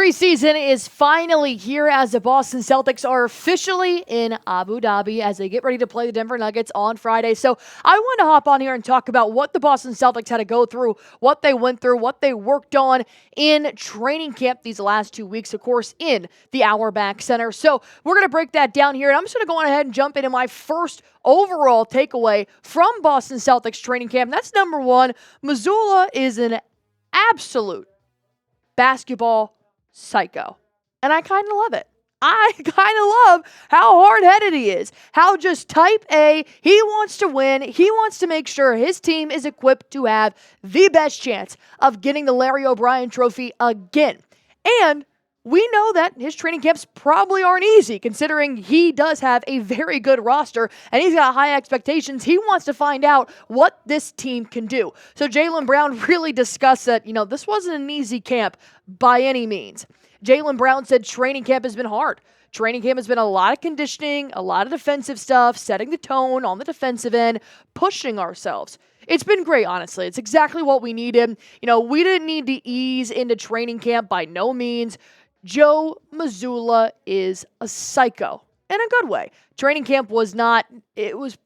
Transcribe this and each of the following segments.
Preseason is finally here as the Boston Celtics are officially in Abu Dhabi as they get ready to play the Denver Nuggets on Friday. So I want to hop on here and talk about what the Boston Celtics had to go through, what they went through, what they worked on in training camp these last 2 weeks, of course, in the Auerbach Center. So we're going to break that down here, and I'm just going to go on ahead and jump into my first overall takeaway from Boston Celtics training camp. And that's number one. Mazzulla is an absolute basketball psycho. And I kind of love it. I kind of love how hard-headed he is. How just type A, he wants to win. He wants to make sure his team is equipped to have the best chance of getting the Larry O'Brien trophy again. And we know that his training camps probably aren't easy, considering he does have a very good roster and he's got high expectations. He wants to find out what this team can do. So Jaylen Brown really discussed that, this wasn't an easy camp by any means. Jaylen Brown said training camp has been hard. Training camp has been a lot of conditioning, a lot of defensive stuff, setting the tone on the defensive end, pushing ourselves. It's been great, honestly. It's exactly what we needed. We didn't need to ease into training camp by no means. Joe Mazzulla is a psycho in a good way. Training camp was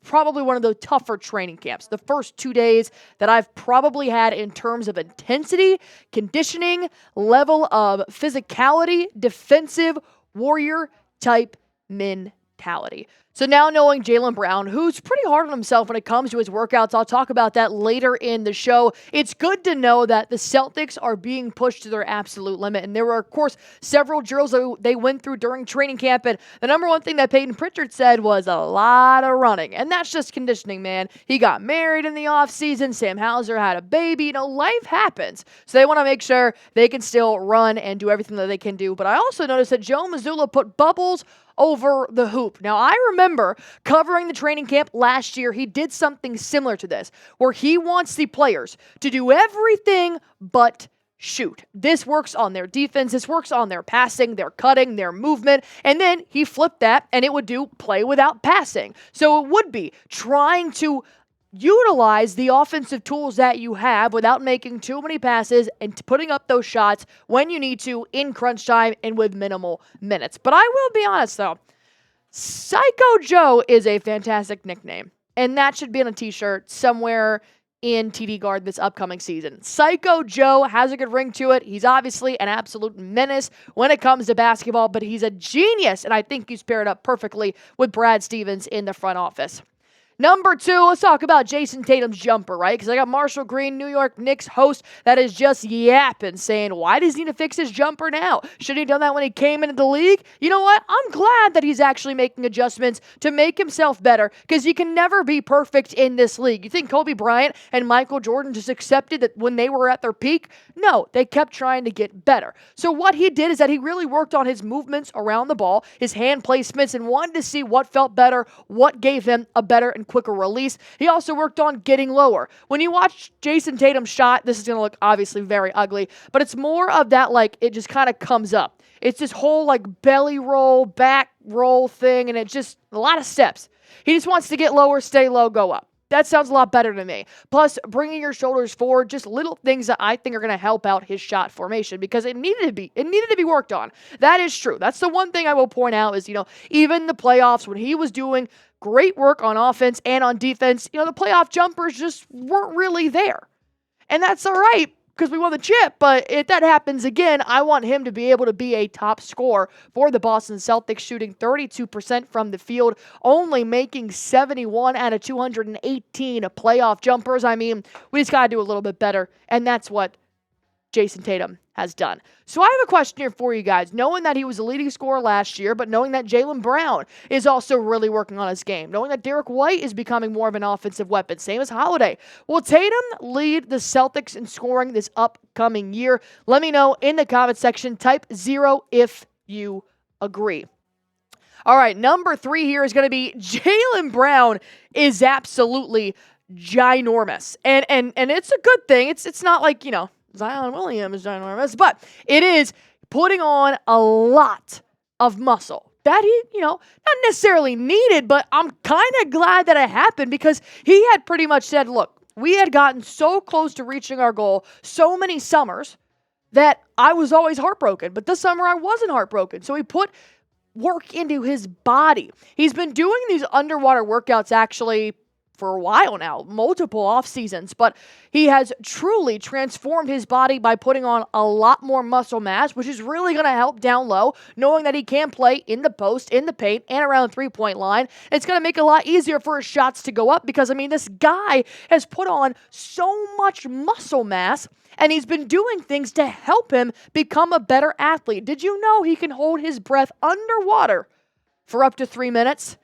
probably one of the tougher training camps. The first 2 days that I've probably had in terms of intensity, conditioning, level of physicality, defensive, warrior type mentality. So now knowing Jaylen Brown, who's pretty hard on himself when it comes to his workouts, I'll talk about that later in the show. It's good to know that the Celtics are being pushed to their absolute limit. And there were, of course, several drills that they went through during training camp. And the number one thing that Peyton Pritchard said was a lot of running. And that's just conditioning, man. He got married in the offseason. Sam Hauser had a baby. Life happens. So they want to make sure they can still run and do everything that they can do. But I also noticed that Joe Mazzulla put bubbles over the hoop. Now, I remember covering the training camp last year. He did something similar to this, where he wants the players to do everything but shoot. This works on their defense. This works on their passing, their cutting, their movement. And then he flipped that, and it would do play without passing. So it would be trying to utilize the offensive tools that you have without making too many passes and putting up those shots when you need to in crunch time and with minimal minutes. But I will be honest, though, Psycho Joe is a fantastic nickname, and that should be on a t-shirt somewhere in TD Guard this upcoming season. Psycho Joe has a good ring to it. He's obviously an absolute menace when it comes to basketball, but he's a genius, and I think he's paired up perfectly with Brad Stevens in the front office. Number two, let's talk about Jayson Tatum's jumper, right? Because I got Marshall Green, New York Knicks host, that is just yapping, saying, why does he need to fix his jumper now? Should he have done that when he came into the league? You know what? I'm glad that he's actually making adjustments to make himself better, because you can never be perfect in this league. You think Kobe Bryant and Michael Jordan just accepted that when they were at their peak? No, they kept trying to get better. So what he did is that he really worked on his movements around the ball, his hand placements, and wanted to see what felt better, what gave him a better and quicker release. He also worked on getting lower. When you watch Jayson Tatum's shot, this is going to look obviously very ugly, but it's more of that, it just kind of comes up. It's this whole belly roll, back roll thing, and it's just a lot of steps. He just wants to get lower, stay low, go up. That sounds a lot better to me. Plus, bringing your shoulders forward, just little things that I think are going to help out his shot formation, because it needed to be worked on. That is true. That's the one thing I will point out is, even the playoffs when he was doing great work on offense and on defense, the playoff jumpers just weren't really there. And that's all right, because we won the chip, but if that happens again, I want him to be able to be a top scorer for the Boston Celtics, shooting 32% from the field, only making 71 out of 218 playoff jumpers. We just got to do a little bit better, and that's what Jayson Tatum has done. So I have a question here for you guys. Knowing that he was a leading scorer last year, but knowing that Jaylen Brown is also really working on his game, knowing that Derek White is becoming more of an offensive weapon, same as Holiday, will Tatum lead the Celtics in scoring this upcoming year? Let me know in the comment section. Type 0 if you agree. All right, number 3 here is going to be Jaylen Brown is absolutely ginormous. And it's a good thing. It's not like, Zion Williams is ginormous, but it is putting on a lot of muscle that he, not necessarily needed, but I'm kind of glad that it happened, because he had pretty much said, look, we had gotten so close to reaching our goal so many summers that I was always heartbroken, but this summer I wasn't heartbroken. So he put work into his body. He's been doing these underwater workouts actually for a while now, multiple off seasons, but he has truly transformed his body by putting on a lot more muscle mass, which is really going to help down low, knowing that he can play in the post, in the paint, and around the three-point line. It's going to make it a lot easier for his shots to go up because, this guy has put on so much muscle mass, and he's been doing things to help him become a better athlete. Did you know he can hold his breath underwater for up to 3 minutes?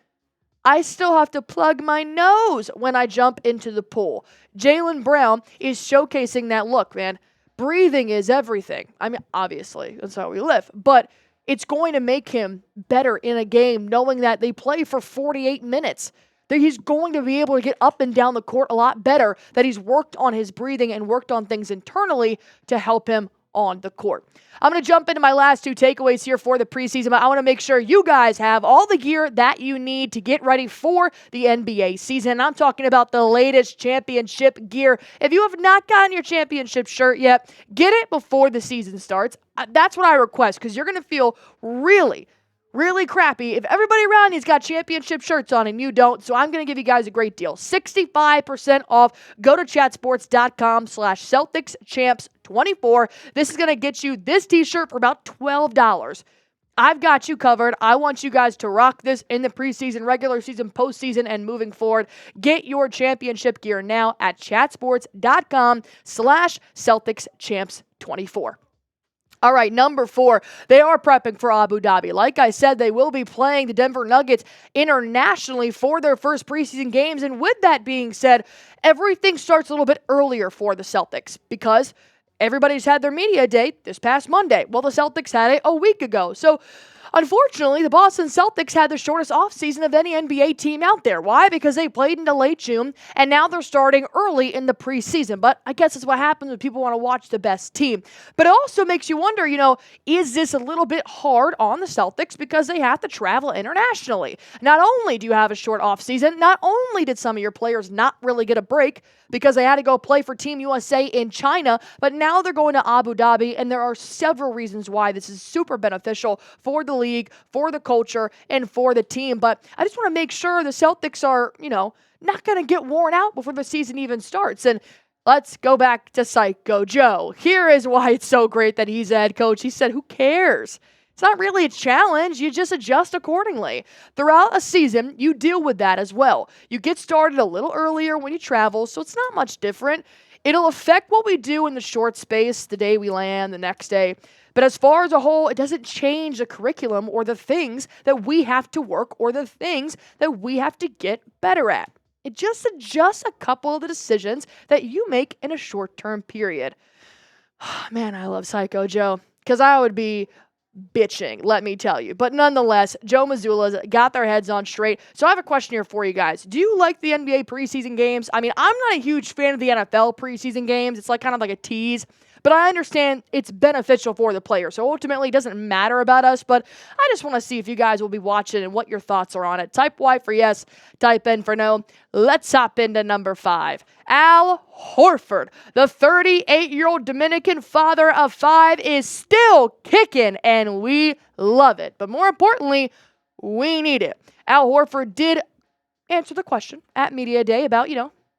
I still have to plug my nose when I jump into the pool. Jaylen Brown is showcasing that look, man. Breathing is everything. Obviously, that's how we live. But it's going to make him better in a game knowing that they play for 48 minutes. That he's going to be able to get up and down the court a lot better, that he's worked on his breathing and worked on things internally to help him on the court. I'm going to jump into my last two takeaways here for the preseason, but I want to make sure you guys have all the gear that you need to get ready for the NBA season. I'm talking about the latest championship gear. If you have not gotten your championship shirt yet, get it before the season starts. That's what I request, because you're going to feel really crappy if everybody around you's got championship shirts on and you don't. So I'm going to give you guys a great deal. 65% off. Go to chatsports.com/CelticsChamps24. This is going to get you this t-shirt for about $12. I've got you covered. I want you guys to rock this in the preseason, regular season, postseason, and moving forward. Get your championship gear now at chatsports.com/CelticsChamps24. All right, number 4, they are prepping for Abu Dhabi. Like I said, they will be playing the Denver Nuggets internationally for their first preseason games. And with that being said, everything starts a little bit earlier for the Celtics because everybody's had their media day this past Monday. Well, the Celtics had it a week ago. So, unfortunately, the Boston Celtics had the shortest offseason of any NBA team out there. Why? Because they played into late June, and now they're starting early in the preseason. But I guess that's what happens when people want to watch the best team. But it also makes you wonder, is this a little bit hard on the Celtics because they have to travel internationally? Not only do you have a short offseason, not only did some of your players not really get a break because they had to go play for Team USA in China, but now they're going to Abu Dhabi, and there are several reasons why this is super beneficial for the league, for the culture, and for the team. But I just want to make sure the Celtics are, not going to get worn out before the season even starts. And let's go back to Psycho Joe. Here is why it's so great that he's a head coach. He said, who cares? It's not really a challenge. You just adjust accordingly. Throughout a season, you deal with that as well. You get started a little earlier when you travel, so it's not much different. It'll affect what we do in the short space, the day we land, the next day. But as far as a whole, it doesn't change the curriculum or the things that we have to work or the things that we have to get better at. It just adjusts a couple of the decisions that you make in a short-term period. Man, I love Psycho Joe, because I would be bitching, let me tell you. But nonetheless, Joe Mazzulla's got their heads on straight. So I have a question here for you guys. Do you like the NBA preseason games? I'm not a huge fan of the NFL preseason games. It's kind of like a tease. But I understand it's beneficial for the player. So ultimately, it doesn't matter about us. But I just want to see if you guys will be watching and what your thoughts are on it. Type Y for yes, type N for no. Let's hop into number 5. Al Horford, the 38-year-old Dominican father of 5, is still kicking, and we love it. But more importantly, we need it. Al Horford did answer the question at Media Day about,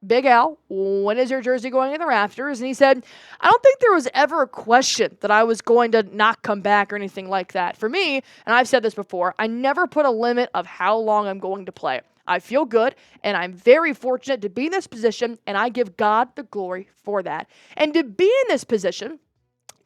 Big Al, when is your jersey going in the rafters? And he said, I don't think there was ever a question that I was going to not come back or anything like that. For me, and I've said this before, I never put a limit of how long I'm going to play. I feel good, and I'm very fortunate to be in this position, and I give God the glory for that. And to be in this position,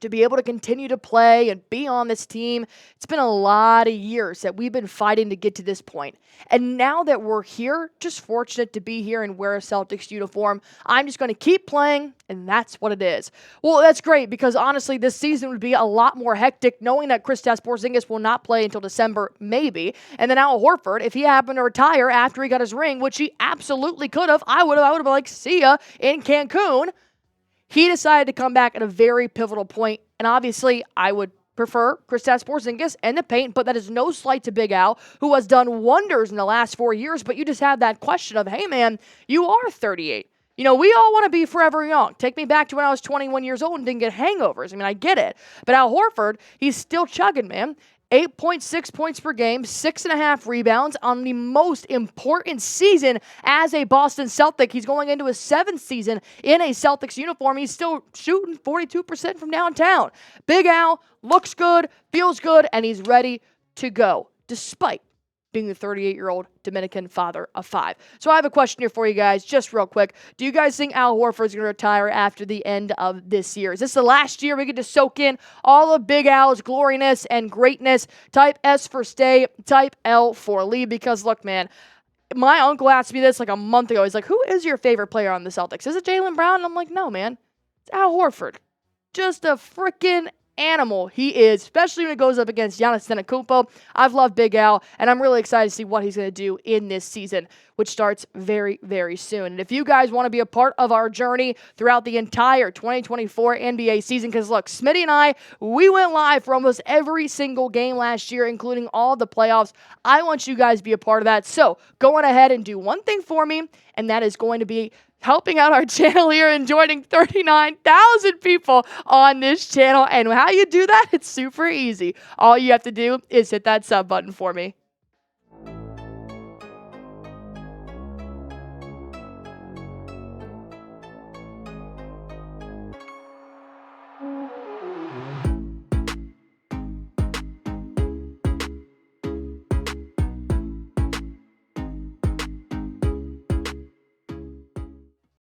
to be able to continue to play and be on this team, it's been a lot of years that we've been fighting to get to this point. And now that we're here, just fortunate to be here and wear a Celtics uniform, I'm just going to keep playing, and that's what it is. Well, that's great, because honestly, this season would be a lot more hectic knowing that Kristaps Porzingis will not play until December, maybe. And then Al Horford, if he happened to retire after he got his ring, which he absolutely could have, I would have been like, see ya in Cancun. He decided to come back at a very pivotal point, and obviously, I would prefer Kristaps Porzingis and the paint, but that is no slight to Big Al, who has done wonders in the last 4 years, but you just have that question of, hey man, you are 38. You know, we all want to be forever young. Take me back to when I was 21 years old and didn't get hangovers. I mean, I get it. But Al Horford, he's still chugging, man. 8.6 points per game, 6.5 rebounds on the most important season as a Boston Celtic. He's going into his 7th season in a Celtics uniform. He's still shooting 42% from downtown. Big Al looks good, feels good, and he's ready to go, despite being the 38-year-old Dominican father of 5. So I have a question here for you guys, just real quick. Do you guys think Al Horford is going to retire after the end of this year? Is this the last year we get to soak in all of Big Al's gloriness and greatness? Type S for stay, type L for leave, because look, man, my uncle asked me this like a month ago. He's like, who is your favorite player on the Celtics? Is it Jaylen Brown? And I'm like, no, man. It's Al Horford. Just a freaking animal he is, especially when it goes up against Giannis Antetokounmpo. I've loved Big Al, and I'm really excited to see what he's going to do in this season, which starts very, very soon. And if you guys want to be a part of our journey throughout the entire 2024 NBA season, because look, Smitty and I, we went live for almost every single game last year, including all the playoffs. I want you guys to be a part of that. So go on ahead and do one thing for me, and that is going to be helping out our channel here and joining 39,000 people on this channel. And how you do that, it's super easy. All you have to do is hit that sub button for me.